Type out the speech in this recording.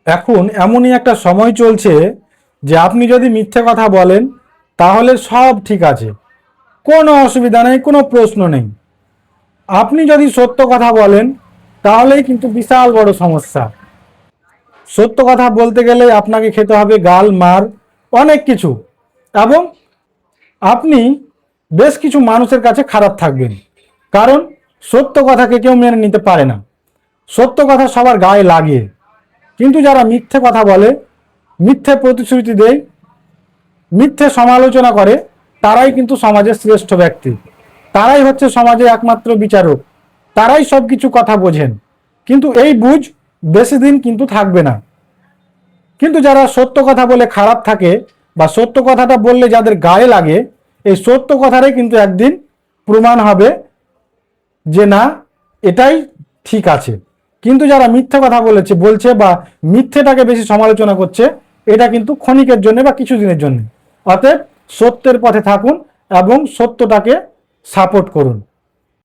এখন এমনই একটা সময় চলছে যে আপনি যদি মিথ্যে কথা বলেন তাহলে সব ঠিক আছে, কোনো অসুবিধা নেই, কোনো প্রশ্ন নেই। আপনি যদি সত্য কথা বলেন তাহলেই কিন্তু বিশাল বড় সমস্যা। সত্য কথা বলতে গেলে আপনাকে খেতে হবে গাল, মার, অনেক কিছু, এবং আপনি বেশ কিছু মানুষের কাছে খারাপ থাকবেন। কারণ সত্য কথাকে কেউ মেনে নিতে পারে না। সত্য কথা সবার গায়ে লাগে, কিন্তু যারা মিথ্যে কথা বলে, মিথ্যে প্রতিশ্রুতি দেয়, মিথ্যে সমালোচনা করে, তারাই কিন্তু সমাজের শ্রেষ্ঠ ব্যক্তি। তারাই হচ্ছে সমাজের একমাত্র বিচারক। তারাই সব কিছু কথা বোঝেন। কিন্তু এই বুঝ বেশি দিন কিন্তু থাকবে না। কিন্তু যারা সত্য কথা বলে খারাপ থাকে বা সত্য কথাটা বললে যাদের গায়ে লাগে, এই সত্য কথাটাই কিন্তু একদিন প্রমাণ হবে যে না, এটাই ঠিক আছে। কিন্তু যারা মিথ্যে কথা বলছে বা মিথ্যেটাকে বেশি সমালোচনা করছে, এটা কিন্তু ক্ষণিকের জন্য বা কিছুদিনের জন্য। অতএব সত্যের পথে থাকুন এবং সত্যটাকে সাপোর্ট করুন।